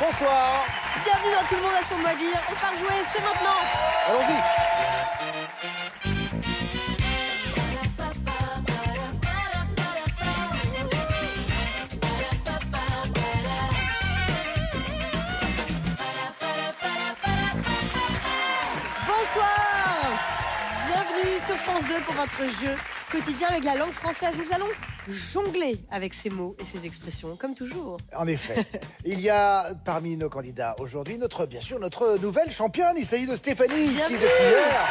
Bonsoir. Bienvenue dans Tout le monde a son mot à dire. On part jouer, c'est maintenant. Allons-y. Bonsoir. Bienvenue sur France 2 pour votre jeu quotidien avec la langue française. Nous allons jongler avec ces mots et ces expressions, comme toujours. En effet, il y a parmi nos candidats aujourd'hui bien sûr, notre nouvelle championne. Il s'agit de Stéphanie, qui depuis hier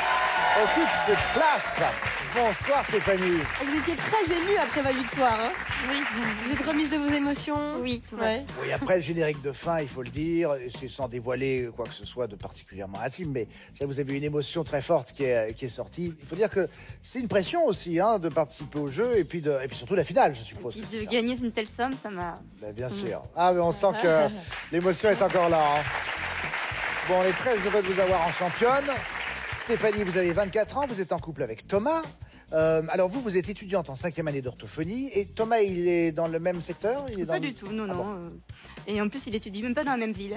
occupe cette place. Bonsoir Stéphanie. Vous étiez très émue après votre victoire, hein? Oui. Vous êtes remise de vos émotions? Oui. Ouais. Oui, après le générique de fin, il faut le dire, c'est sans dévoiler quoi que ce soit de particulièrement intime, mais ça, vous avez une émotion très forte qui est sortie. Il faut dire que c'est une pression aussi, hein, de participer au jeu et puis surtout la finale, je suppose. Et puis de gagner une telle somme, ça m'a... Ben, bien sûr. Ah, mais on sent que l'émotion est encore là. Hein. Bon, on est très heureux de vous avoir en championne. Stéphanie, vous avez 24 ans, vous êtes en couple avec Thomas. Alors vous êtes étudiante en 5e année d'orthophonie. Et Thomas, il est dans le même secteur? Pas du tout, non. Bon. Et en plus, il étudie même pas dans la même ville.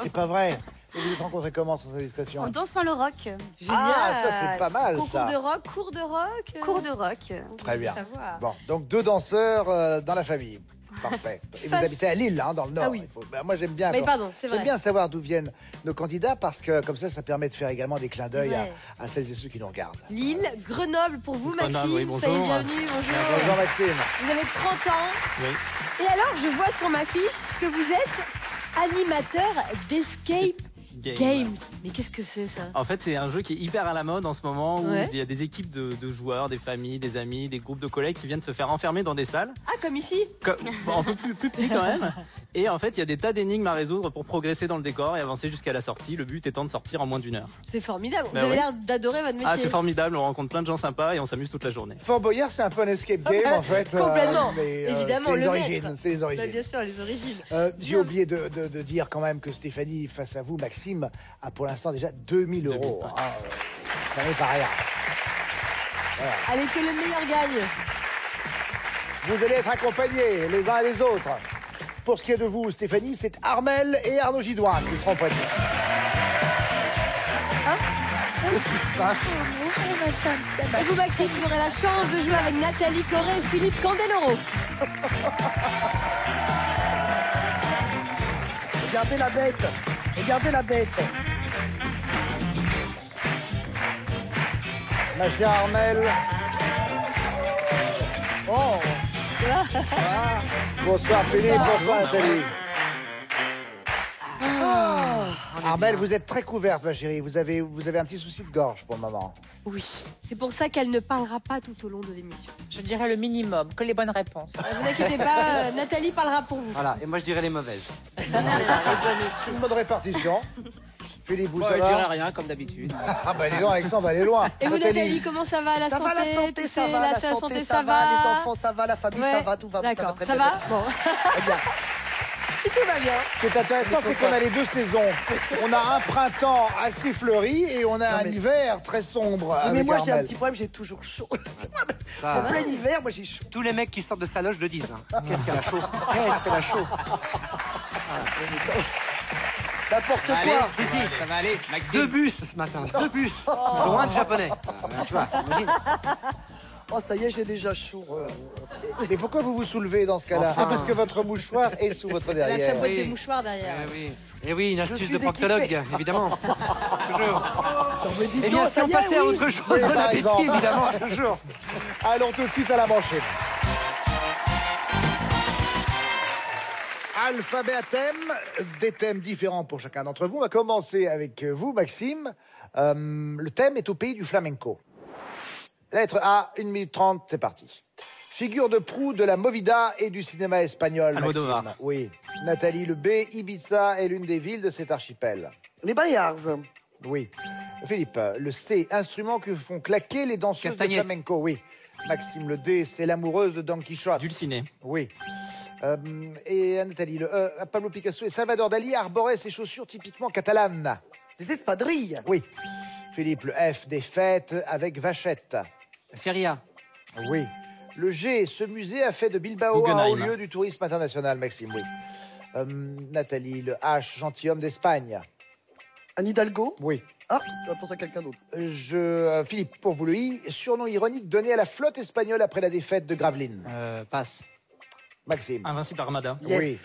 C'est pas vrai. Vous vous êtes rencontrés comment, sans indiscrétion? En dansant le rock. Génial. Ah, ça c'est pas mal, Concours ça. de rock, cours de rock. Cours de rock. Très bien. Savoir. Bon, donc 2 danseurs dans la famille. Parfait. Et vous habitez à Lille, hein, dans le Nord. Ah oui. Moi, j'aime bien. Mais pardon, c'est vrai. J'aime bien savoir d'où viennent nos candidats parce que comme ça permet de faire également des clins d'œil Ouais. à celles et ceux qui nous regardent. Lille, Grenoble pour vous, Grenoble, Maxime. oui, bonjour. Soyez bienvenue, bonjour. Bonjour Maxime. Vous avez 30 ans. Oui. Et alors, je vois sur ma fiche que vous êtes animateur d'Escape Games. Mais qu'est-ce que c'est ça? En fait, c'est un jeu qui est hyper à la mode en ce moment où Ouais. il y a des équipes de joueurs, des familles, des amis, des groupes de collègues qui viennent se faire enfermer dans des salles, Ah, comme ici? un peu plus petit quand même. Et en fait, il y a des tas d'énigmes à résoudre pour progresser dans le décor et avancer jusqu'à la sortie. Le but étant de sortir en moins d'1 heure. C'est formidable. Bah vous avez ouais. l'air d'adorer votre métier. Ah, c'est formidable, on rencontre plein de gens sympas et on s'amuse toute la journée. Fort Boyard, c'est un peu un escape game en fait. Complètement. Mais, Évidemment, c'est les le origines. maître. C'est les Bah, origines. bien sûr, les origines. J'ai oublié de dire quand même que Stéphanie, face à vous, Maxime, a pour l'instant déjà 2000 euros. 2000, ouais. Ça n'est pas rien. Allez, que le meilleur gagne. Vous allez être accompagnés les uns et les autres. Pour ce qui est de vous, Stéphanie, c'est Armel et Arnaud Gidouin qui seront prêts. Qu'est-ce qui se passe? Et vous, Maxime, vous aurez la chance de jouer avec Nathalie Corée et Philippe Candeloro. Regardez la bête. Regardez la bête. Ma chère Armel. Oh. Bonsoir Philippe, bonsoir Nathalie. Armel, vous êtes très couverte, ma chérie. Vous avez un petit souci de gorge pour le moment. Oui. C'est pour ça qu'elle ne parlera pas tout au long de l'émission. Je dirais le minimum, que les bonnes réponses. Vous inquiétez pas, Nathalie parlera pour vous. Voilà, et moi je dirais les mauvaises. C'est une bonne répartition. Philippe, vous Je ça dirais va? rien comme d'habitude. Ah bah dis donc, Alexandre va aller loin. Et vous, Nathalie, comment ça va, la Ça santé? va, la santé, tout ça c'est- va, la la santé, ça va, les enfants, ça va, la famille, Ouais. ça va, tout va. D'accord, très ça bien, va? merci. Bon. Eh bien, Si tout va bien. ce qui est intéressant, c'est qu'on a les 2 saisons. On a un printemps assez fleuri et on a un mais- hiver très sombre. Mais avec moi, j'ai un Armel. petit problème, j'ai toujours chaud. Ça, En plein hiver, moi, j'ai chaud. tous les mecs qui sortent de sa loge le disent. Hein. Qu'est-ce qu'elle a chaud. Qu'est-ce qu'elle a chaud. N'importe Allez, quoi. si, ça va aller. 2 bus ce matin, 2 bus. Loin de japonais. Tu vois, imagine. Oh, ça y est, j'ai déjà chaud. Mais pourquoi vous vous soulevez dans ce cas-là? Enfin. Ah, parce que votre mouchoir est sous votre Elle a sa derrière. boîte Oui. de mouchoirs derrière. Eh oui. Et oui, une astuce suis de proctologue, équipé. évidemment. Toujours. Non, mais dites Eh bien, donc, si ça on y est, passait à oui. autre chose, Oui, bon par appétit, exemple. évidemment, toujours. Allons tout de suite à la manchette. Alphabet à thème, des thèmes différents pour chacun d'entre vous. On va commencer avec vous, Maxime. Le thème est au pays du flamenco. Lettre A, 1 minute 30, c'est parti. Figure de proue de la movida et du cinéma espagnol, Almodovar. Maxime. Oui. Nathalie, le B, Ibiza est l'une des villes de cet archipel. Les Baléares. Oui. Philippe, le C, instrument que font claquer les danseuses de Castagnette. flamenco. Oui. Maxime, le D, c'est l'amoureuse de Don Quichotte. Dulciné. Oui. Et Nathalie, le E, Pablo Picasso et Salvador Dali arboraient ces chaussures typiquement catalanes. Des espadrilles. Oui. Philippe, le F, des fêtes avec vachette. Feria. Oui. Le G, ce musée a fait de Bilbao un Guggenheim. haut lieu du tourisme international, Maxime, oui. Nathalie, le H, gentilhomme d'Espagne. Anne Hidalgo. Oui. Ah, tu vas penser à quelqu'un d'autre. Philippe, pour vous le I, surnom ironique donné à la flotte espagnole après la défaite de Gravelines. Passe. Maxime. Invincible Armada. Yes. Oui.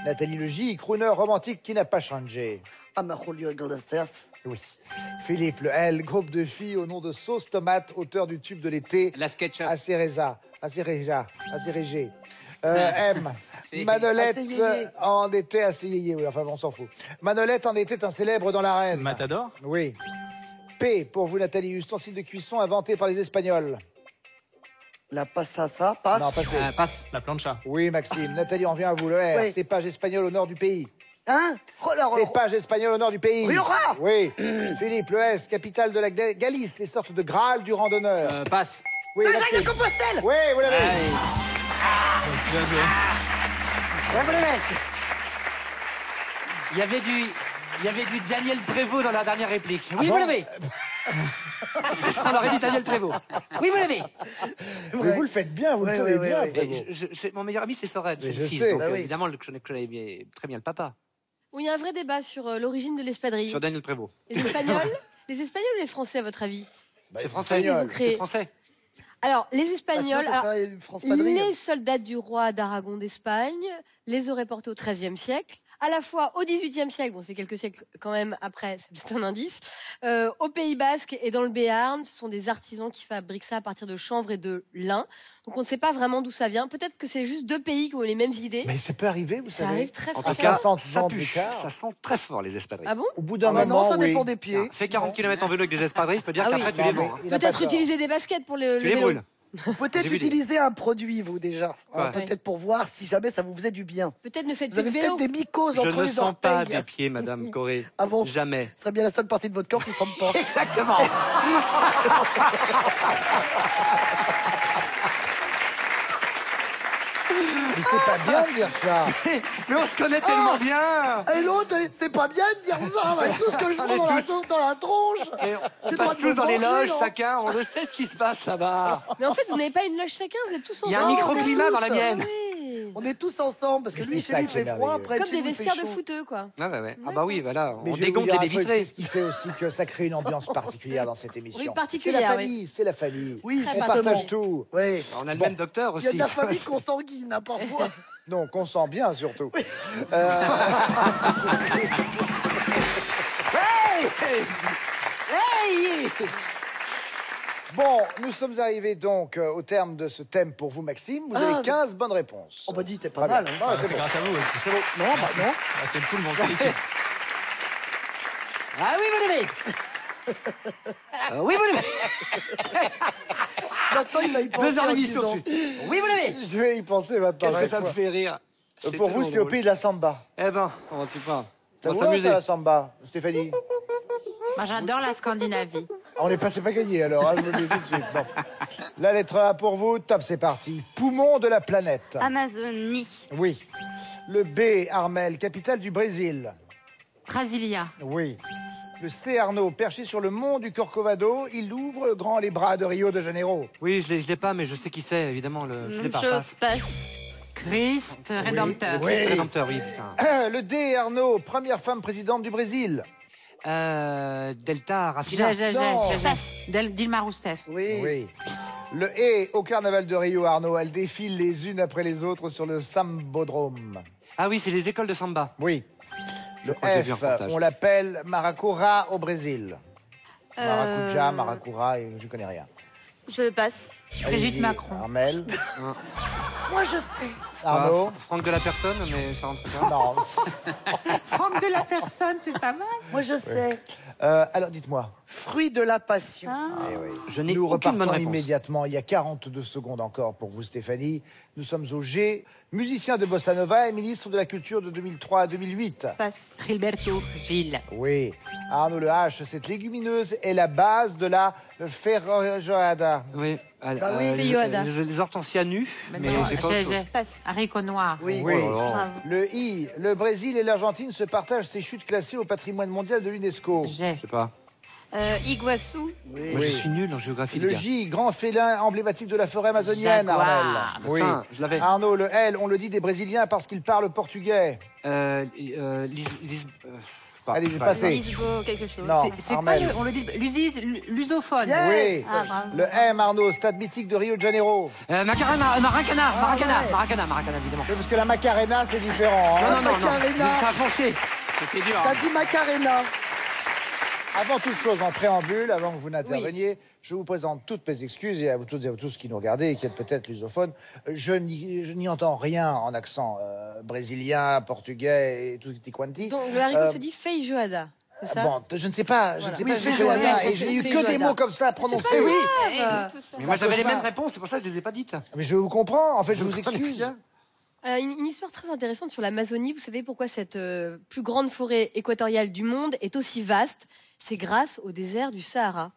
Nathalie le J, crooner romantique qui n'a pas changé. Amarolio Iglesias. Oui. Philippe, le L, groupe de filles au nom de Sauce Tomate, auteur du tube de l'été. La SketchUp. Acérégé. M. C'est- Manolette Assez yéyé. en était assez yéyé, oui, enfin on s'en fout. Manolette en était un célèbre dans l'arène. Matador. Oui. P, pour vous Nathalie, ustensile de cuisson inventé par les Espagnols. La Passasa. Passe. Non, passez. Passe. La plancha. Oui, Maxime. Nathalie, on revient à vous. Le R, Oui. cépage espagnol au nord du pays. Hein Oh là, Cépage espagnol au nord du pays. Rioja. Oui. Philippe, le S, capitale de la Galice, les sortes de Graal du randonneur. Passe. Oui, Maxime. Saint-Jacques-de-Compostelle. Oui, vous l'avez. Allez. Bien joué. Ouais, vous l'avez. Il y avait du Daniel Prévost dans la dernière réplique. Oui, bon vous l'avez. On aurait dit Daniel Prévost. Oui, vous l'avez. Mais vous le faites bien, vous le Ouais, tenez ouais, bien. ouais, Prévost. Mon meilleur ami, c'est Sorel, Mais c'est je le fils. sais. Donc, Bah oui. évidemment, je connais très bien le papa. Où il y a un vrai débat sur l'origine de l'espadrille. Sur Daniel Prévost. Les Espagnols ou les Français, à votre avis? Bah, C'est les français. Ils ont Espagnols. créé- C'est français. Alors, les Passion, Espagnols, ça alors, serait une France Padrille. les soldats du roi d'Aragon d'Espagne les auraient portés au XIIIe siècle, à la fois au XVIIIe siècle, bon, c'est quelques siècles quand même après, c'est peut-être un indice, au Pays Basque et dans le Béarn, ce sont des artisans qui fabriquent ça à partir de chanvre et de lin. Donc on ne sait pas vraiment d'où ça vient. Peut-être que c'est juste deux pays qui ont les mêmes idées. Mais ça peut arriver, vous Ça savez. arrive très En tout fréquemment. cas, 60 ça ans pue. plus tard. Ça sent très fort les espadrilles. Ah bon? Au bout d'un Ah bah moment, non, ça oui. dépend des pieds. Fais 40 km en vélo avec des espadrilles, je peux dire Ah qu'après oui. tu les Non, vends. mais il a pas Peut-être tort. utiliser des baskets pour le Tu les vélo. brûles. Peut-être J'ai vu des- utiliser un produit, vous, déjà. Hein, Ouais. peut-être pour voir si jamais ça vous faisait du bien. Peut-être ne faites Vous plus avez de vélo. peut-être des mycoses Je entre ne les sens pas orteils. des pieds, Madame Corée. Ah bon Jamais. Ce serait bien la seule partie de votre corps qui ne semble pas. Exactement. Mais c'est pas bien de dire ça. Mais on se connaît tellement bien. Et l'autre, c'est pas bien de dire ça, avec tout ce que je On prends est dans la tous- sauce, dans la tronche. Et on J'ai le passe droit de tous me dans les venger, loges, non chacun, on le sait ce qui se passe là-bas. Mais en fait, vous n'avez pas une loge chacun, vous êtes tous ensemble. Il y a un microclimat dans la tous. mienne. Ouais. On est tous ensemble, parce que Mais lui, c'est chez ça lui, il qui est fait froid, merveilleux. après, Comme chez des nous, il fait vestiaires de chaud. footeux, quoi. Ouais. Ah bah oui, voilà, Mais on je vais vous dégonfle dire et un des truc, vitrées. c'est ce qui fait aussi que ça crée une ambiance particulière dans cette émission. Oui, particulière, C'est la oui. famille, c'est la famille. Oui, Très On exactement. partage tout. Oui. On a le Bon. même docteur Il y a aussi. de la famille consanguine, hein, parfois. Donc, on sent bien surtout. Hey. Bon, nous sommes arrivés donc au terme de ce thème pour vous, Maxime. Vous avez Ah, 15 bonnes réponses. On m'a dit, t'es pas Très mal. bien. Hein. Non, Ah, c'est c'est bon. grâce à vous aussi. Non, bah non. Ah, c'est tout le monde, c'est l'équipe. Ah oui, vous l'avez. Oui, vous l'avez. Maintenant, il va y penser 2 heures en d'émission disant... dessus. Oui, vous l'avez. Je vais y penser maintenant. Qu'est-ce que ça me fait rire. Pour vous, c'est au pays de la samba. Eh ben, on ne sait pas. Ça On vous va va, s'amuser. ça, la samba, Stéphanie? Moi, j'adore la Scandinavie. Ah, on n'est pas, c'est pas gagné, alors, hein, je vous le dis tout de suite. Bon. La lettre A pour vous, top, c'est parti. Poumon de la planète. Amazonie. Oui. Le B, Armel, capitale du Brésil. Brasilia. Oui. Le C, Arnaud, perché sur le mont du Corcovado, il ouvre grand les bras de Rio de Janeiro. Oui, je l'ai pas, mais je sais qui c'est, évidemment. Je l'ai pas. Chose passe. Christ Rédempteur. Oui. Rédempteur, oui, putain. Le D, Arnaud, première femme présidente du Brésil. Delta, Rafina. Non. Dilma Rousseff. Oui. Oui. Le E, au carnaval de Rio, Arnaud, elles défilent les unes après les autres sur le Sambodrome. Ah oui, c'est les écoles de samba. Oui. Le crois que j'ai vu un F, reportage. on l'appelle Maracura au Brésil. Maracuja, Maracura, et je connais rien. Je passe. Brigitte Allez-y, Macron. Armel, Moi, je sais. Arnaud. Franck de la personne, mais ça rentre pas. Non. Franck de la personne, c'est pas mal. Moi, je sais. Alors, dites-moi. Fruit de la passion. Eh oui. Je n'ai Nous aucune bonne repartons réponse. immédiatement. Il y a 42 secondes encore pour vous, Stéphanie. Nous sommes au G. Musicien de Bossa Nova et ministre de la Culture de 2003 à 2008. Passe. Gilberto Gil. Oui. Arnaud le H, cette légumineuse est la base de la ferrojoada. Oui. Bah oui. Feijoada. Les hortensias nues, mais j'ai pas autre chose. Passe. Haricot noir. Oui. Oui. Oh là là. Bravo. Le I, le Brésil et l'Argentine se partagent ces chutes classées au patrimoine mondial de l'UNESCO. J'ai. Je sais pas. Iguazu. Oui. Moi, je suis nul en géographie. Le les gars. J, grand félin emblématique de la forêt amazonienne, Jaguar. Armel. Oui. Enfin, je l'avais. Arnaud, le L, on le dit des Brésiliens parce qu'ils parlent portugais. Allez, passez. Lisboa, quelque chose. Non, C'est pas Armel. on le dit, lusophone. Yes. Oui. Ah, bravo. Le M, Arnaud, stade mythique de Rio de Janeiro. Maracana, évidemment. Oui, parce que la Macarena, c'est différent. hein. Non, Macarena. ça a foncé. C'était dur. T'as dit Macarena. Avant toute chose, en préambule, avant que vous n'interveniez, je vous présente toutes mes excuses et à vous toutes et à vous tous qui nous regardez et qui êtes peut-être lusophones. Je n'y entends rien en accent brésilien, portugais et tout petit quanti. Donc le haricot se dit feijoada. C'est ça? Bon, je ne sais pas, je ne sais Oui, pas fais si je vais jouer. là, et je n'ai eu que des mots comme ça à prononcer. Oui. Mais moi, j'avais les mêmes réponses, c'est pour ça que je les ai pas dites. Mais je vous comprends, en fait, je vous excuse. Une histoire très intéressante sur l'Amazonie. Vous savez pourquoi cette plus grande forêt équatoriale du monde est aussi vaste? C'est grâce au désert du Sahara.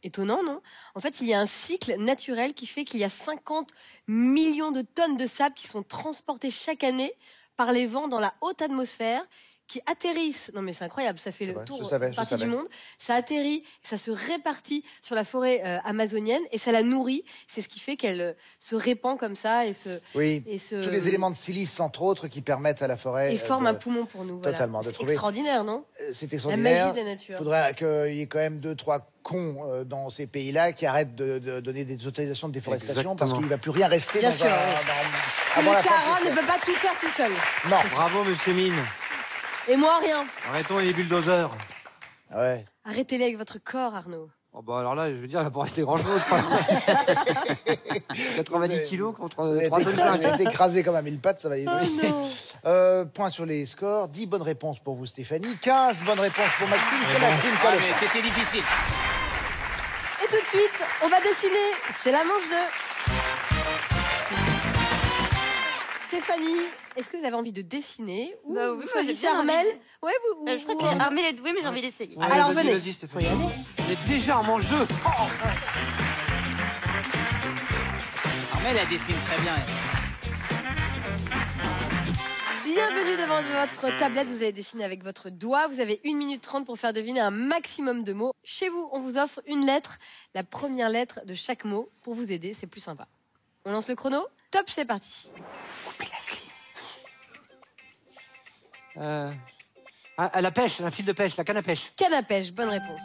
Étonnant, non? En fait, il y a un cycle naturel qui fait qu'il y a 50 millions de tonnes de sable qui sont transportées chaque année par les vents dans la haute atmosphère, qui atterrissent. Non mais c'est incroyable, ça fait le vrai, tour je savais. partie du monde. Ça atterrit, ça se répartit sur la forêt amazonienne et ça la nourrit. C'est ce qui fait qu'elle se répand comme ça et se Oui, et se tous les éléments de silice, entre autres, qui permettent à la forêt... et forme de- un poumon pour nous. Voilà. Totalement, de C'est trouver- extraordinaire, non? C'est La extraordinaire. magie de la nature. Il faudrait qu'il y ait quand même 2-3 cons dans ces pays-là qui arrêtent de donner des autorisations de déforestation parce Exactement. qu'il ne va plus rien rester Bien dans sûr, un... oui. avant Le la fin de Sahara ce ne siècle. peut pas tout faire tout seul. Non. Bravo, monsieur Mine. Et moi, rien. Arrêtons les bulldozers. Ouais. Arrêtez-les avec votre corps, Arnaud. Oh bah alors là, je veux dire, il va pas rester grand-chose. 90 kilos contre Vous 3 tonnes 5. êtes écrasé comme un mille pattes, ça va aller. non. Point sur les scores. 10 bonnes réponses pour vous, Stéphanie. 15 bonnes réponses pour Maxime. C'est Maxime qui a Ah, le mais point. c'était difficile. Et tout de suite, on va dessiner. C'est la manche 2. Stéphanie, est-ce que vous avez envie de dessiner ou Bah oui, vous moi, j'ai choisissez bien envie Armel? de- Ouais, vous. Je crois que Armel est doué, mais j'ai envie d'essayer. Ouais, Alors, vas-y, venez. Vas-y, Stéphanie. On est déjà en manche 2. Armel, elle dessine très bien. Bienvenue devant votre tablette. Vous allez dessiner avec votre doigt. Vous avez 1 minute 30 pour faire deviner un maximum de mots. Chez vous, on vous offre une lettre, la première lettre de chaque mot pour vous aider. C'est plus sympa. On lance le chrono. Top, c'est parti. La pêche, un fil de pêche, la canne à pêche. Canne à pêche, bonne réponse.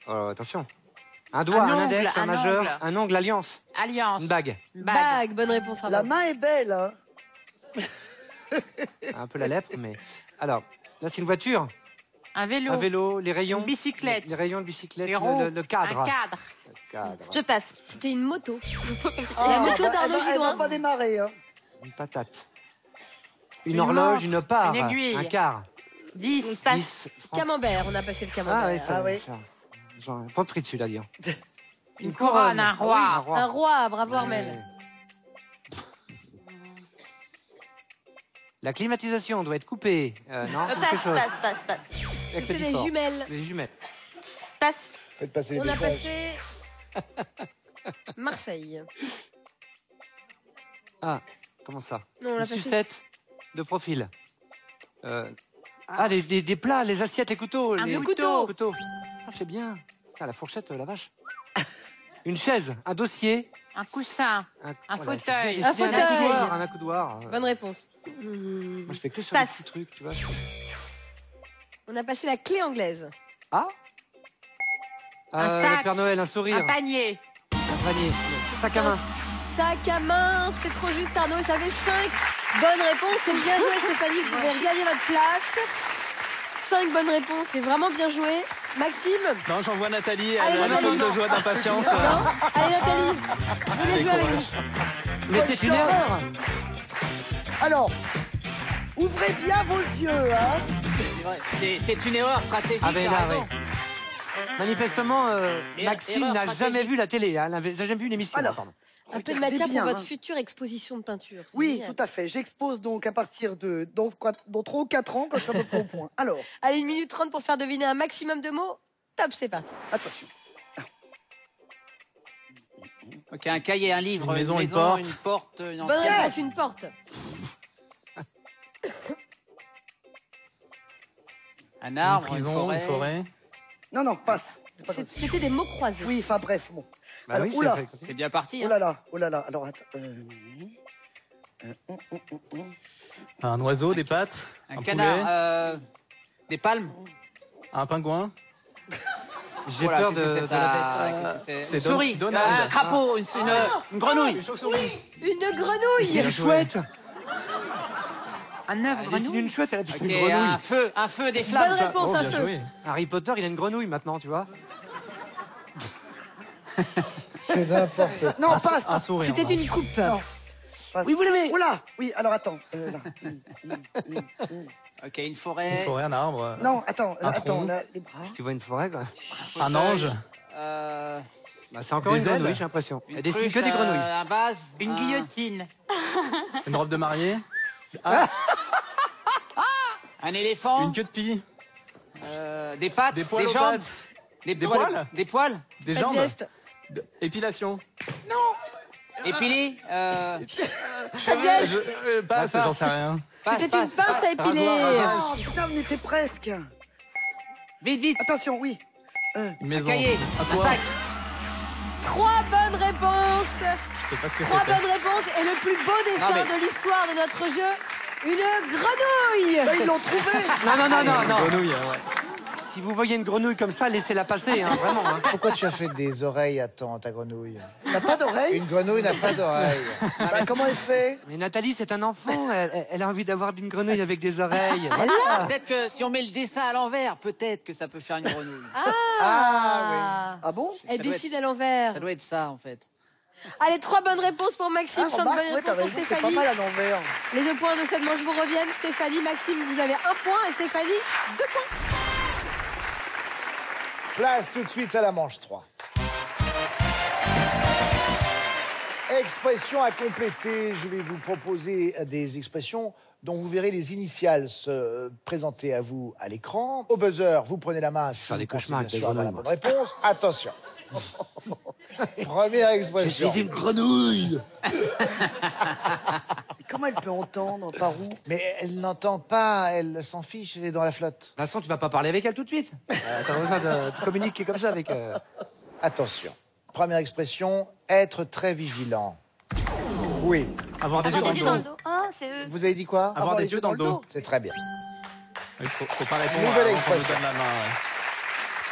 Attention. Un doigt, Un un ongle, index, un un majeur, ongle. un ongle, alliance, Alliance. une bague. Bague, bonne réponse. La Arnaud. main est belle, hein. Un peu la lèpre, mais... Alors, là, c'est une voiture, Un vélo. un vélo, les rayons. Une bicyclette. Les rayons de bicyclette, Les roues. le cadre. Un cadre. Le cadre. Je passe. C'était une moto. Ah, La moto bah, d'Arnaud elle va Gidouin. pas démarrer, hein. Une patate. Une Une horloge, montre, une part, une aiguille. un quart. 10. Passe. 10 francs. Camembert, on a passé le Ah camembert. oui, Ah oui. Genre, pas pris dessus, là, dire. Une couronne. Un roi. Un roi. Un roi, bravo Armel. La climatisation doit être coupée. Non, quelque Passe, chose. passe. Avec C'était le des Bifort. jumelles. Les jumelles. Passe. Faites passer les On a messages. passé Marseille. Ah, comment ça? Non, on l'a Une passé. sucette de profil. Des plats, les assiettes, les couteaux. Un les couteau. couteaux. Ah, c'est bien. Ah, la fourchette, la vache. Une chaise, un dossier. Un coussin. Un voilà, fauteuil. c'est bien Un dessiné, fauteuil. accoudoir, un accoudoir. Bonne réponse. Moi, je fais que sur Passe. les petits trucs, tu vois. On a passé la clé anglaise. Ah Un sac. Le Père Noël, un sourire. Un panier. Un panier. Sac à main. Sac à main, c'est trop juste Arnaud, et ça fait 5 bonnes réponses. C'est bien joué Stéphanie, vous pouvez regagner votre place. 5 bonnes réponses, c'est vraiment bien joué. Maxime, Non, j'en vois Nathalie, Allez, elle a Nathalie. de joie, d'impatience. non. Allez Nathalie, venez jouer avec nous. Mais c'est une erreur. Alors, ouvrez bien vos yeux, hein. C'est vrai. C'est une erreur stratégique. Ah ben t'as là, raison. oui. Manifestement, Maxime erreur n'a jamais stratégique. vu la télé. Hein, n'a jamais vu une émission. Alors, pardon. Un peu de Regardez matière bien, pour votre hein. future exposition de peinture. c'est Oui, génial. tout à fait. J'expose donc à partir de dans 3 ou 4 ans quand je serai à peu près au point. Alors, Allez, 1 minute 30 pour faire deviner un maximum de mots. Top, c'est parti. attention. Ok, un cahier, un livre, Une maison, une porte. une porte, une Bonne Yes. réponse, une porte. Un arbre, Une prison, une forêt. Non, non, passe. C'est pas comme ça. C'était des mots croisés. Oui, enfin bref, bon. Bah Alors, oui, oula, C'est bien parti. oh Hein. là là, oh là là. Alors, attends. Un oiseau, des pattes. Un poulet, canard, des palmes. un pingouin. J'ai Voilà, peur qu'est-ce que de c'est ça Qu'est-ce que C'est Une souris, Donald. un crapaud, une grenouille. Une chauve-souris. Une grenouille. Une chouette. Un œuf, C'est une chouette, elle a Ok, une grenouille. un feu, des flammes. Bonne réponse, Oh, un bien feu. joué. Harry Potter, il a une grenouille maintenant, tu vois. C'est n'importe quoi. Non, passe. Un sourire. C'était une coupe. Passe. Oui, vous l'avez. Oh là, oui, alors attends. Ok, une forêt. Une forêt, un arbre. Non, attends, Un attends, tronc. là, les bras. Tu vois une forêt, quoi. Un ange. Euh, Bah, c'est encore Des une grenouille, ailes. j'ai l'impression. une Elle dessine cruche, que des grenouilles. Un vase. Une guillotine. Une robe de mariée. Un éléphant. Une queue de pie. Des pattes. Des poils aux jambes. pattes. Des Des poils. poils. Des poils. Des Pas de jambes. geste. Épilation. Épilé. Pas de geste. Passe, j'en sais rien. C'était une pince à épiler. Rasoir, Oh, putain, on était presque. Vite, vite. Attention, oui. Une Un maison. cahier. Un Un toit. sac. 3 bonnes réponses. Je sais pas ce que 3 c'était. bonnes réponses et le plus beau dessin Non, mais- de l'histoire de notre jeu, une grenouille. Bah, ils l'ont trouvé. Non, non, non, non, Une non. grenouille, ouais. Si vous voyez une grenouille comme ça, laissez-la passer, hein, vraiment. Hein. Pourquoi tu as fait des oreilles à ta grenouille? T'as pas d'oreille. Une grenouille n'a pas d'oreilles. Bah, comment elle fait? Mais Nathalie, c'est un enfant. Elle a envie d'avoir une grenouille avec des oreilles. Voilà. Peut-être que si on met le dessin à l'envers, peut-être que ça peut faire une grenouille. Ah, Ah bon? Elle Ça doit décide être- à l'envers. Ça doit être ça, en fait. Allez, 3 bonnes réponses pour Maxime, Ah, 5 remarque, bonnes ouais, t'as réponses pour raison, c'est pas Stéphanie. mal à l'envers. Les 2 points de cette manche vous reviennent. Stéphanie, Maxime, vous avez 1 point et Stéphanie, 2 points. Place tout de suite à la manche 3. Expression à compléter. Je vais vous proposer des expressions dont vous verrez les initiales se présenter à vous à l'écran. Au buzzer, vous prenez la main si Faire vous des pensez cauchemars bien avec des sûr avoir la grenouilles, bonne réponse. Attention. Première expression. grenouille. Mais comment elle peut entendre? Par où? Mais elle n'entend pas, elle s'en fiche, elle est dans la flotte. De toute façon, tu vas pas parler avec elle tout de suite. T'as besoin de communiquer comme ça avec... Attention. Première expression, être très vigilant. Oui. Avoir des yeux dans le dos. Ah, c'est eux. Vous avez dit quoi? Avoir des yeux dans le dos. C'est très bien. Il faut pas répondre Nouvelle avant qu'on nous expression. donne la main.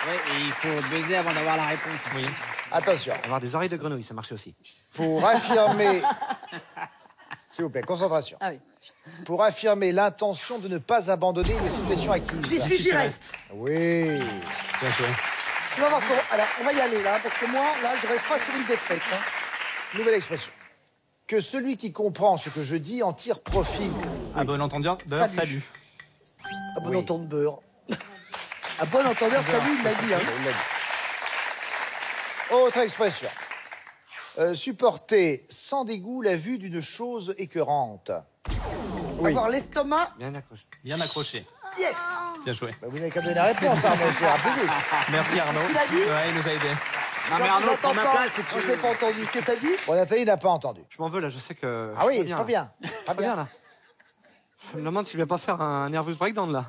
Ouais, et il faut baiser avant d'avoir la réponse. Oui. Attention. Avoir des oreilles de grenouille, ça marche aussi. Pour affirmer... S'il vous plaît, concentration. Ah oui. Pour affirmer l'intention de ne pas abandonner une situation acquise. J'y suis, j'y reste. Oui. Bien joué. Tu vas voir comment... Alors, on va y aller, là, parce que moi, là, je reste pas sur une défaite. Hein. Nouvelle expression. Que celui qui comprend ce que je dis en tire profit. À bon entendeur, beurre, Salut. salut. À bon Oui. entendeur. À bon entendeur, salut, il l'a dit. Hein. Il l'a dit. Autre expression. Supporter sans dégoût la vue d'une chose écœurante. Oui. Avoir l'estomac. Bien accroché. Bien accroché. Yes. Bien joué. Bah, vous n'avez qu'à me donner la réponse, Arnaud, c'est rapide. Merci Arnaud. Il a dit Ouais, il nous a aidés. Non, mais Jean, Arnaud, vous prends ma entends pas. place si tu Moi, je veux. l'ai pas entendu. Qu'est-ce que t'as dit? Bon, Nathalie n'a pas entendu. Je m'en veux, là, je sais que... Ah oui, je suis pas bien. Pas Pas bien, bien. là. Je me demande si je vais pas faire un nervous breakdown, là.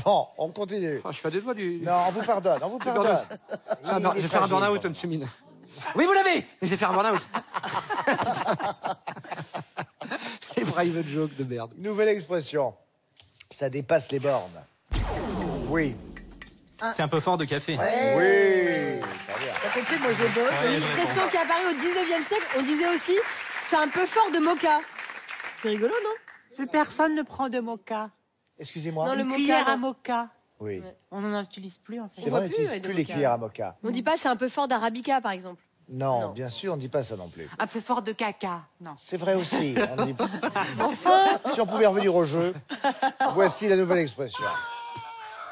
Bon, on continue. Oh, je suis à deux doigts du... Non, on vous pardonne, on vous pardonne. Ah non, je vais faire un burn-out, M. Mine. Oui, vous l'avez. Mais je vais faire un burn-out. Les private jokes de merde. Nouvelle expression. Ça dépasse les bornes. Oui. C'est un peu fort de café. Oui. Très bien. T'as compris? Moi, je bosse. C'est une expression qui est apparue au 19e siècle. On disait aussi, c'est un peu fort de mocha. C'est rigolo, non? Plus personne ne prend de mocha. Excusez-moi. Non, le Une mocha, cuillère à non. mocha. Oui. On n'en utilise plus, en fait. C'est voit vrai, on plus, n'utilise ouais, de plus les mocha. cuillères à mocha. On dit pas c'est un peu fort d'arabica, par exemple. Non, Non. bien sûr, on ne dit pas ça non plus. Un peu fort de caca. Non. C'est vrai aussi. On dit... Si on pouvait revenir au jeu, voici la nouvelle expression.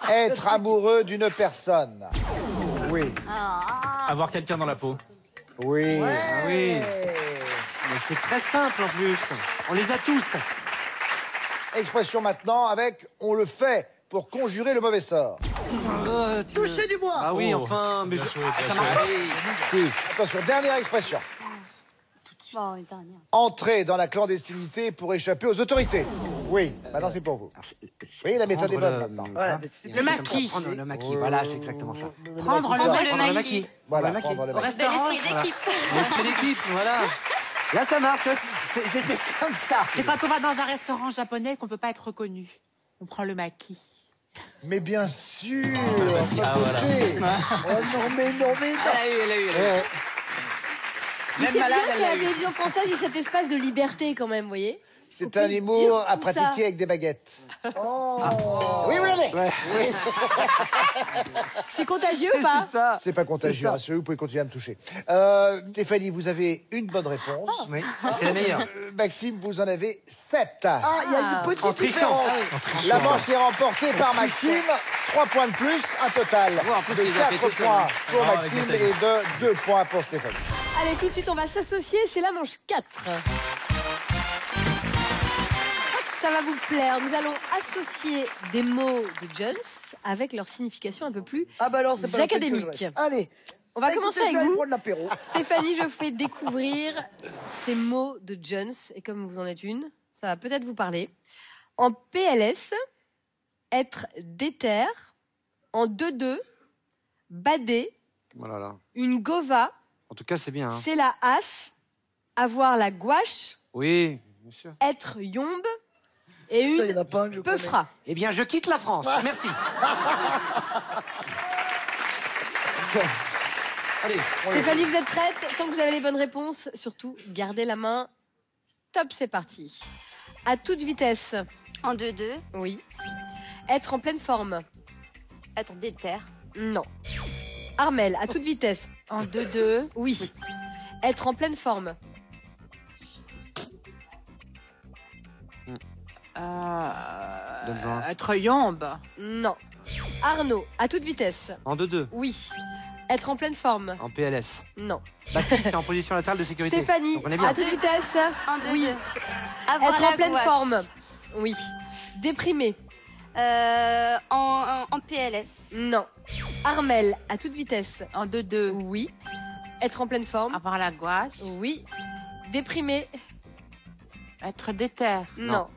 Être amoureux d'une personne. Oui. Avoir quelqu'un dans la peau. Oui. Ah oui. Mais c'est très simple, en plus. On les a tous. Expression maintenant avec on le fait pour conjurer le mauvais sort. Toucher du bois. Ah oui, Oh, enfin... Mais bien je- joué, bien ça joué. marche. Si. Attention, dernière expression. Bon, une dernière. Entrer dans la clandestinité pour échapper aux autorités. Oui, maintenant c'est pour vous. Oui, la méthode est bonne maintenant. Voilà, mais c'est Le maquis. Prendre le maquis, voilà, c'est exactement ça. Prendre le maquis. Voilà, maquis. prendre le Au maquis. restaurant. L'esprit d'équipe, voilà. Là, ça marche. J'ai fait comme ça. C'est quand on va dans un restaurant japonais qu'on ne peut pas être reconnu. On prend le maquis. Mais bien sûr, Ah, voilà. écoutez. Oh non, mais non, mais non. Elle a eu. Mais c'est bien que la télévision française ait cet espace de liberté quand même, vous voyez. C'est On un peut humour dire à tout ça. pratiquer avec des baguettes. Oh. Oui, vous l'avez. C'est contagieux ou pas? C'est ça. C'est pas contagieux, rassurez-vous, vous pouvez continuer à me toucher. Stéphanie, vous avez une bonne réponse. Oui, c'est la meilleure. Maxime, vous en avez 7. Ah, il y a une petite En trichant. différence. La manche est remportée par Maxime. 3 points de plus, un total en plus, de il a fait 4 tout seul. points pour Ah, Maxime avec et de 2 points pour Stéphanie. Allez, tout de suite, on va s'associer. C'est la manche 4. Ça va vous plaire. Nous allons associer des mots de Jones avec leur signification un peu plus Ah bah alors, c'est pas la peine que je académique. reste. Allez. On va Écoutez, commencer je avec vais aller vous. prendre l'apéro. Stéphanie, je fais découvrir ces mots de Jones. Et comme vous en êtes une, ça va peut-être vous parler. En PLS, être déter. En 2-2, bader. Voilà, là. Une gova, En tout cas, c'est bien. Hein. c'est la as. Avoir la gouache. Oui, bien sûr. Être yombe. Et Putain, il y une en a pas un que je connais. peufra. Eh bien, je quitte la France. Merci. Allez. Stéphanie, vous êtes prête? Tant que vous avez les bonnes réponses, surtout, gardez la main. Top, c'est parti. À toute vitesse. En 2-2, Oui. Être en pleine forme. être déter. Non. Armel, à toute vitesse. En 2-2. Oui. Être en pleine forme. Donne-en un. Être yombe. Non. Arnaud, à toute vitesse. En 2-2. Oui. Être en pleine forme. En PLS. Non. Bah, si, c'est en position latérale de sécurité. Stéphanie, Donc, on est bien. à toute vitesse. En 2-2. Oui. Avoir Être la en pleine gouache. forme. Oui. Déprimé. En PLS. Non. Armel, à toute vitesse. En 2-2. Oui. Être en pleine forme. Avoir la gouache. Oui. Déprimé. Être déter. Non.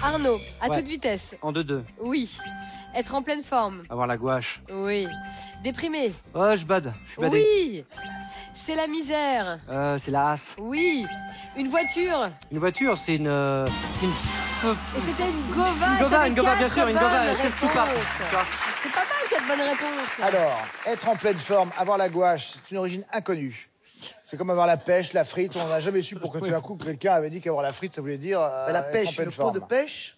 Arnaud, à Ouais. toute vitesse. En 2-2. Oui. Être en pleine forme. Avoir la gouache. Oui. Déprimé. Oh, je bade. Je suis badé. Oui. C'est la misère. C'est la hasse. Oui. Une voiture. Une voiture, c'est une. Et c'était une gova. Une et ça gova, fait une gova, bien 4 sûr, une gova, bonnes elle fait tout pas. réponses. C'est pas mal, 4 bonnes réponses. Alors, être en pleine forme, avoir la gouache, c'est une origine inconnue. C'est comme avoir la pêche, la frite. On n'a jamais su pourquoi tout d'un coup quelqu'un avait dit qu'avoir la frite, ça voulait dire. Bah, la être en pêche, pleine le pot de forme. pêche.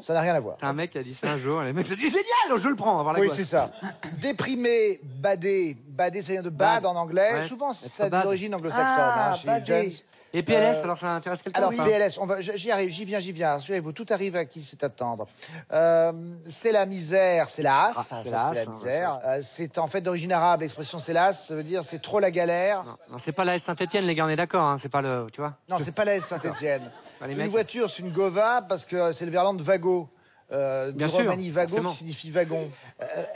Ça n'a rien à voir. T'as un mec qui a dit ça un jour, et les mecs se disent génial, je le prends, avoir la Oui, gouache. c'est ça. Déprimé, badé. Badé, ça vient de bad Bad. en anglais. Ouais. Souvent, Être ça a bad. des origines anglo-saxonnes. Ah, chez badé. Jones. Et PLS, alors ça intéresse quelqu'un Alors, ou pas PLS, j'y arrive, j'y viens. Rassurez-vous, tout arrive à qui c'est attendre. C'est la misère, c'est la hasse. Ah, ça, c'est ça, la c'est hasse, la hein, misère. C'est en fait d'origine arabe, l'expression c'est la hasse, ça veut dire c'est trop la galère. Non, c'est pas la S Saint-Etienne, les gars, on est d'accord, hein, c'est pas le. Tu vois Non, c'est pas la S Saint-Etienne. Bah, les Une mecs- voiture, c'est une gova parce que c'est le verlan de vago. Bien de sûr, Romanie, vago forcément. qui signifie wagon.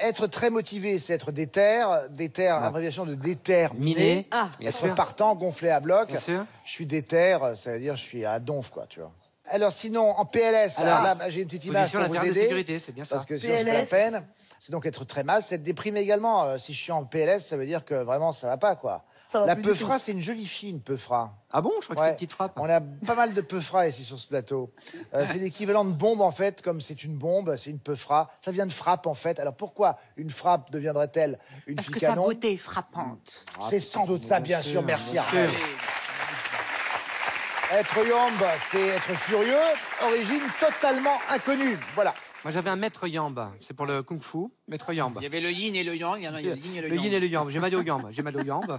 Être très motivé, c'est être déter. Déter, abréviation de déterminé. Miné. Ah. Bien Être sûr. partant, gonflé à bloc. Bien sûr. Je suis déter, ça veut dire je suis à donf, quoi, tu vois. Alors sinon, en PLS, Alors, là, j'ai une petite image Position pour vous latérale de aider. sécurité, c'est bien ça. Parce que sinon, c'est pas la PLS. peine. C'est donc être très mal, c'est être déprimé également. Si je suis en PLS, ça veut dire que vraiment ça va pas, quoi. Ça va La plus du peufra, tout. c'est une jolie fille, une peufra. Ah bon, je crois que c'est une petite frappe. On a pas mal de peufras ici sur ce plateau. C'est l'équivalent de bombe en fait, comme c'est une bombe, c'est une peufra. Ça vient de frappe en fait. Alors pourquoi une frappe deviendrait-elle une Parce fille que sa canon beauté est frappante. C'est sans doute ça, bien sûr. Merci. bien Armel. sûr. Être yombe, c'est être furieux. Origine totalement inconnue. Voilà. Moi j'avais un maître yambe, c'est pour le kung fu, maître yambe. Il y avait le yin et le yang. Il y a le yin et le Le yin yang. et le yang, j'ai mal au yambe, j'ai mal au yambe. Là,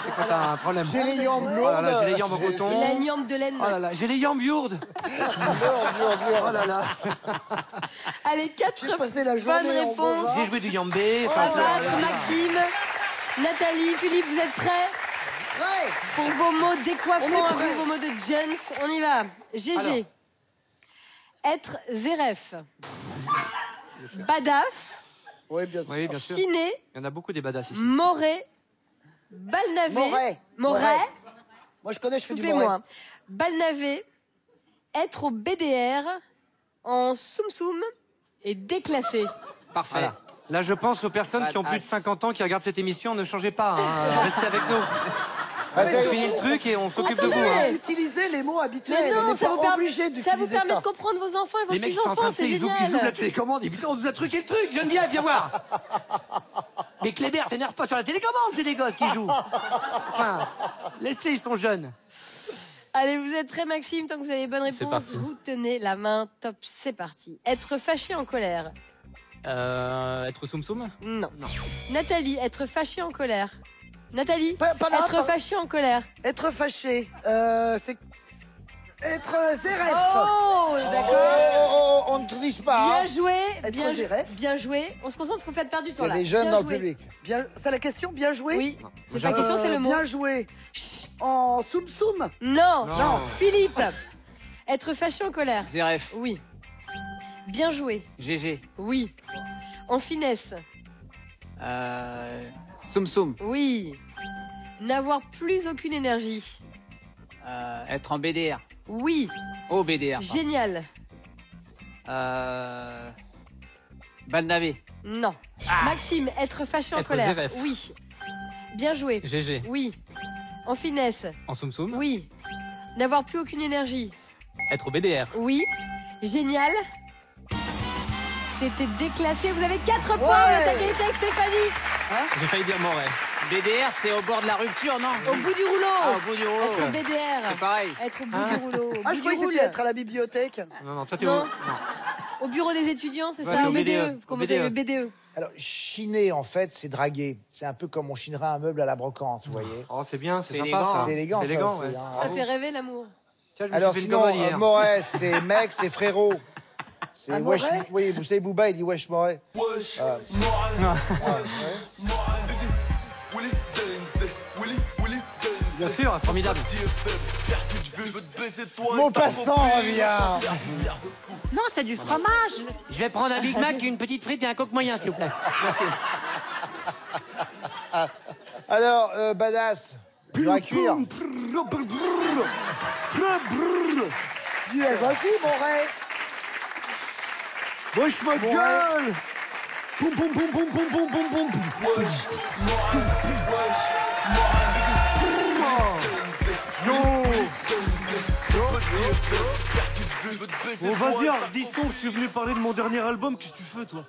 c'est quand t'as un problème. J'ai les jambes Oh là là, lourdes. j'ai les jambes au coton. Il a une yambe de laine. Oh là là, j'ai les jambes yourdes. Oh là là. Allez, 4 J'ai passé la bonnes journée en réponses. bovin. J'ai joué du yambé. À battre, Maxime, Nathalie, Philippe, vous êtes prêts Ouais. pour vos mots On décoiffants est à prêts. vous, vos mots de Jones? On y va. GG. Alors. Être zéref. Badass. Oui, bien sûr. Oui, bien sûr. Chiné. Il y en a beaucoup des badass ici. Moré. Balnavé. Moret. Moret. Moret. Moi, je connais, je fais du Soufflez-moi. Moret. Balnavé, être au BDR, en soum-soum et déclassé. Parfait. Voilà. Là, je pense aux personnes qui ont plus de 50 ans qui regardent cette émission. Ne changez pas, hein. Restez avec nous. Ah, On finit le truc et on s'occupe de vous. Attendez. Hein. Utilisez les mots habituels. Mais on non, n'est ça pas vous, permet, obligé ça d'utiliser vous permet de comprendre vos enfants et vos Les mecs sont en train petits-enfants, de c'est ils ouvrent la génial. télécommande et putain, on nous a truqué le truc. Geneviève, viens voir. Mais Kléber, t'énerve pas sur la télécommande, c'est des gosses qui jouent. Enfin, laisse-les, ils sont jeunes. Allez, vous êtes prêts, Maxime? Tant que vous avez les bonnes C'est réponses, parti. vous tenez la main. Top, c'est parti. Être fâché en colère? Être soum-soum? Non. Nathalie, être fâché en colère? Nathalie, Pas là, être pas- fâché en colère? Être fâché, c'est être zéref. Oh, d'accord. On ne triche pas. hein. Bien joué, Être géref. bien joué. On se concentre parce qu'on fait perdre du Il y temps a là. des jeunes Bien dans le joué. public. Bien, c'est la question, bien joué. Oui, c'est pas la question, c'est le mot. Bien joué. En soum soum. Non. Non. Philippe, être fâché en colère? Zéref, Oui. Bien joué? GG, Oui. En finesse? Soum soum. Oui. N'avoir plus aucune énergie? Être en BDR. Oui. Au BDR. Génial? Balnavé. Non. Maxime, être fâché en Être colère? zéref. Oui. Bien joué? GG. Oui. En finesse? En soum-soum? Oui. N'avoir plus aucune énergie? Être au BDR. Oui. Génial? C'était déclassé. Vous avez 4 points. Vous êtes à égalité avec Stéphanie. J'ai failli dire Moret. BDR, c'est au bord de la rupture, non? Au bout du rouleau. Ah, au bout du Être au rouleau. BDR. C'est pareil. Être au bout du rouleau. Au Ah, bout je du croyais que roule. c'était être à la bibliothèque. Non, non, toi, t'es Non. où? Non. Au bureau des étudiants, c'est Ouais, ça? au Au BDE. BDE. Comment Au c'est BDE. le BDE? Alors, chiner, en fait, c'est draguer. C'est un peu comme on chinerait un meuble à la brocante, vous voyez. Oh, c'est bien, c'est C'est sympa élégant. ça. C'est élégant, C'est ça élégant, aussi, ouais. hein. Ça fait rêver l'amour. Tiens, je me Alors suis fait une sinon, commode hier. Moret, c'est mec, c'est frérot. C'est Un wesh. Moret Oui, vous savez, Booba, il dit wesh Moret. Bien sûr, c'est formidable. Mon passant revient. Non, c'est du fromage. Je vais prendre un Big Mac, une petite frite et un coq moyen, s'il vous plaît. Merci. Alors, badass, dur à cuire. Yeah, vas-y, mon rêve. Wesh ma gueule. Poum poum poum poum poum poum poum poum. Bon, vas-y, Ardisson, je suis venu parler de mon dernier album. Qu'est-ce que tu fais, toi?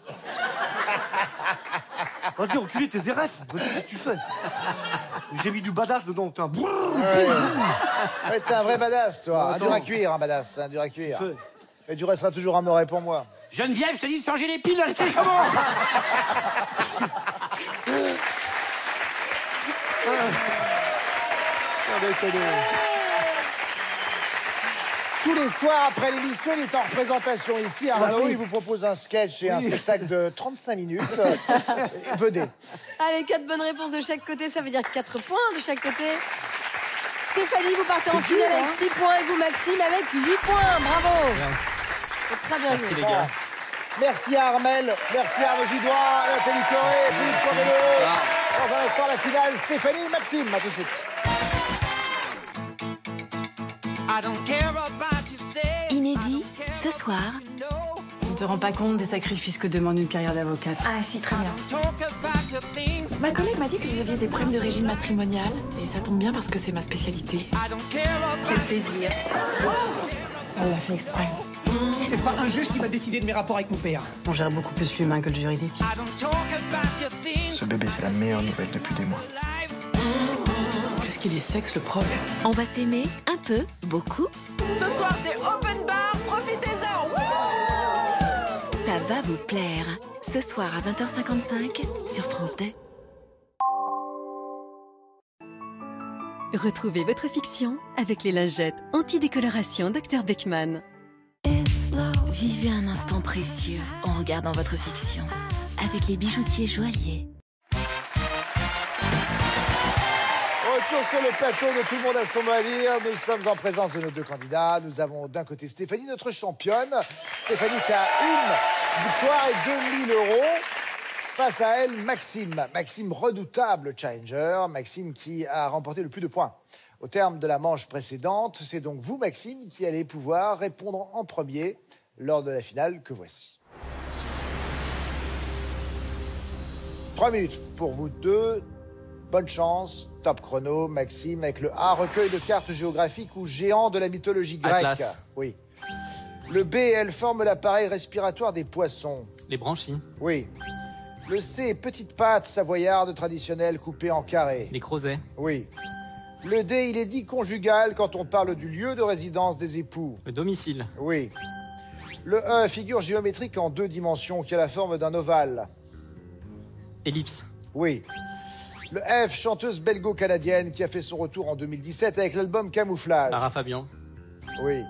Vas-y, enculé, t'es ZRF. Vas-y, qu'est-ce que tu fais? J'ai mis du badass dedans. T'es un Ouais, t'es un vrai badass, toi. Un Attends. dur à cuire, un badass, un dur à cuire. Fais. Et tu resteras toujours un Moret pour moi. Geneviève, je te dis de changer les piles dans la télécommande. Tous les soirs après l'émission, il est en représentation ici. Arnaud, oui. il vous propose un sketch et un spectacle de 35 minutes. Venez. Allez, 4 bonnes réponses de chaque côté, ça veut dire 4 points de chaque côté. Stéphanie, vous partez en finale avec 6 points et vous, Maxime, avec 8 points. Bravo. C'est très bien Merci joué. les gars. Merci à Armel, merci à Arnaud Gidois, Nathalie Corée, Philippe Poirelot. Dans un instant, la finale, Stéphanie, Maxime. À tout de suite. Inédit, ce soir, On ne te rend pas compte des sacrifices que demande une carrière d'avocate. ah si, très bien. Ma collègue m'a dit que vous aviez des problèmes de régime matrimonial et ça tombe bien parce que c'est ma spécialité. Quel plaisir. Elle l'a fait exprès. C'est pas un juge qui va décider de mes rapports avec mon père. On gère beaucoup plus l'humain que le juridique. Ce bébé, c'est la meilleure nouvelle depuis des mois. Qu'est-ce qu'il est sexe, le prof. On va s'aimer un peu, beaucoup. Ce soir, c'est open bar, profitez-en. Ça va vous plaire. Ce soir à 20h55 sur France 2. Retrouvez votre fiction avec les lingettes anti-décoloration Dr Beckman. Vivez un instant précieux en regardant votre fiction avec les bijoutiers joailliers. Retour sur le plateau de Tout le monde a son mot à dire. Nous sommes en présence de nos deux candidats. Nous avons d'un côté Stéphanie, notre championne. Stéphanie qui a une victoire et 2000 €. Face à elle, Maxime. Maxime, redoutable challenger. Maxime qui a remporté le plus de points Au terme de la manche précédente, c'est donc vous, Maxime, qui allez pouvoir répondre en premier lors de la finale que voici. 3 minutes pour vous deux. Bonne chance. Top chrono, Maxime, avec le A, recueil de cartes géographiques ou géant de la mythologie grecque. Atlas. Oui. Le B, elle forme l'appareil respiratoire des poissons. Les branchies. Oui. Le C, petite pâte savoyarde traditionnelle coupée en carrés. Les creusets. Oui. Le D, il est dit conjugal quand on parle du lieu de résidence des époux. Le domicile. Oui. Le E, figure géométrique en 2 dimensions qui a la forme d'un ovale. Ellipse. Oui. Le F, chanteuse belgo-canadienne qui a fait son retour en 2017 avec l'album Camouflage. Lara Fabian. Oui.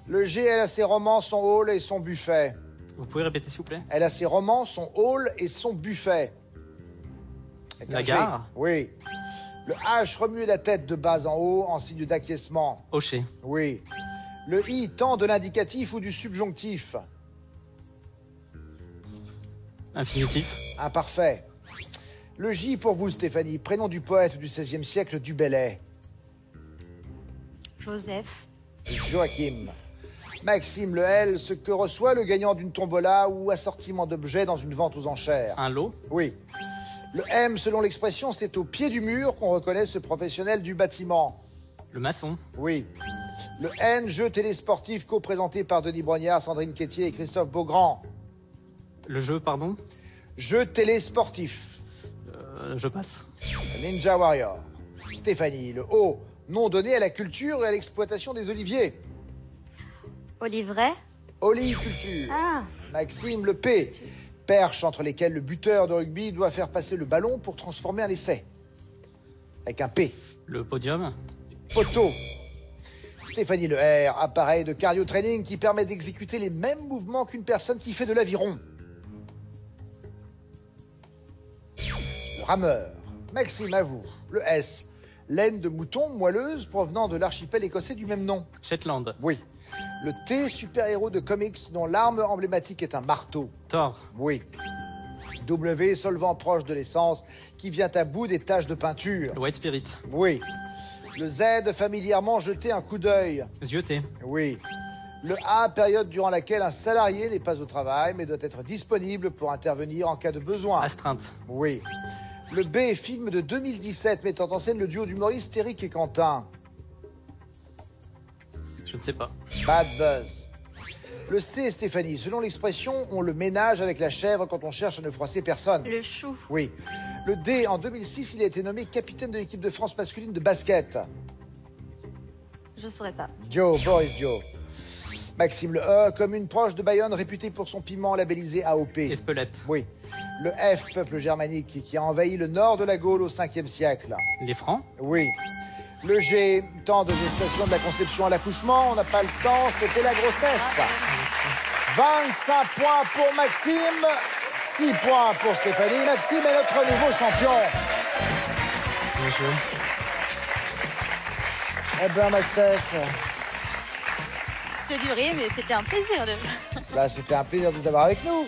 Le G, elle a ses romans, son hall et son buffet. Vous pouvez répéter s'il vous plaît? Elle a ses romans, son hall et son buffet. Avec La un G. gare. Oui. Le H, remuer la tête de bas en haut en signe d'acquiescement. Hocher. Oui. Le I, temps de l'indicatif ou du subjonctif. Infinitif. Imparfait. Le J pour vous, Stéphanie, prénom du poète du XVIe siècle du Bellay. Joseph. Joachim. Maxime, le L, ce que reçoit le gagnant d'une tombola ou assortiment d'objets dans une vente aux enchères. Un lot. Oui. Le M, selon l'expression, c'est au pied du mur qu'on reconnaît ce professionnel du bâtiment. Le maçon. Oui. Le N, jeu télésportif co-présenté par Denis Brognard, Sandrine Quétier et Christophe Beaugrand. Le jeu, pardon. Jeu télésportif. Je passe. Ninja Warrior. Stéphanie, le O, nom donné à la culture et à l'exploitation des oliviers. Olivier. Oliculture. Ah. Maxime, le P, perche entre lesquelles le buteur de rugby doit faire passer le ballon pour transformer un essai. Avec un P. Le podium. Poteau. Stéphanie, le R, appareil de cardio-training qui permet d'exécuter les mêmes mouvements qu'une personne qui fait de l'aviron. Le rameur. Maxime, à vous. Le S, laine de mouton moelleuse provenant de l'archipel écossais du même nom. Shetland. Oui. Le T, super-héros de comics dont l'arme emblématique est un marteau. Thor. Oui. W, solvant proche de l'essence qui vient à bout des taches de peinture. Le White Spirit. Oui. Le Z, familièrement jeter un coup d'œil. Zioté. Oui. Le A, période durant laquelle un salarié n'est pas au travail mais doit être disponible pour intervenir en cas de besoin. Astreinte. Oui. Le B, film de 2017 mettant en scène le duo d'humoristes Eric et Quentin. Je ne sais pas. Bad Buzz. Le C, Stéphanie, selon l'expression, on le ménage avec la chèvre quand on cherche à ne froisser personne. Le chou. Oui. Le D, en 2006, il a été nommé capitaine de l'équipe de France masculine de basket. Je saurais pas. Joe, Boris Joe. Maxime, le E, commune proche de Bayonne, réputée pour son piment labellisé AOP. Espelette. Oui. Le F, peuple germanique qui a envahi le nord de la Gaule au 5e siècle. Les Francs. Oui. Le G, temps de gestation de la conception à l'accouchement, on n'a pas le temps, c'était la grossesse. 25 points pour Maxime, 6 points pour Stéphanie. Maxime est notre nouveau champion. Bien joué. Eh bien, ma Steph, C'est duré, mais c'était un plaisir de... là, c'était un plaisir de vous avoir avec nous.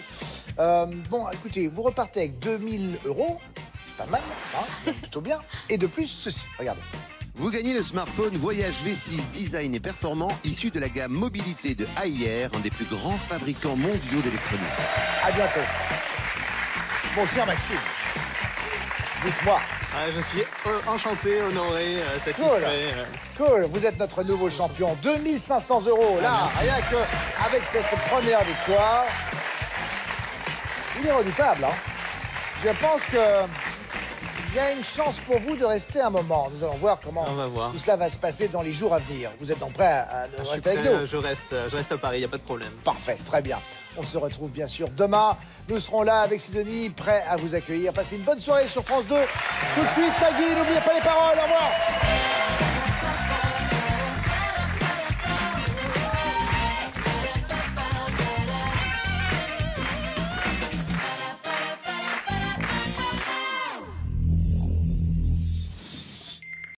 Bon, écoutez, vous repartez avec 2000 €, c'est pas mal, hein, plutôt bien. Et de plus, ceci, regardez. Vous gagnez le smartphone Voyage V6 design et performant issu de la gamme mobilité de AIR, un des plus grands fabricants mondiaux d'électronique. À bientôt. Bon, cher Maxime, dites-moi. Je suis enchanté, honoré, satisfait. Cool, vous êtes notre nouveau champion. 2500 €, là, rien qu'avec cette première victoire. Il est redoutable, hein. Je pense que... il y a une chance pour vous de rester un moment. Nous allons voir comment tout cela va se passer dans les jours à venir. Vous êtes donc prêts à rester avec nous? Je reste à Paris, il n'y a pas de problème. Parfait, très bien. On se retrouve bien sûr demain. Nous serons là avec Sidonie, prêts à vous accueillir. Passez une bonne soirée sur France 2. Tout de suite, Nagui, n'oubliez pas les paroles. Au revoir.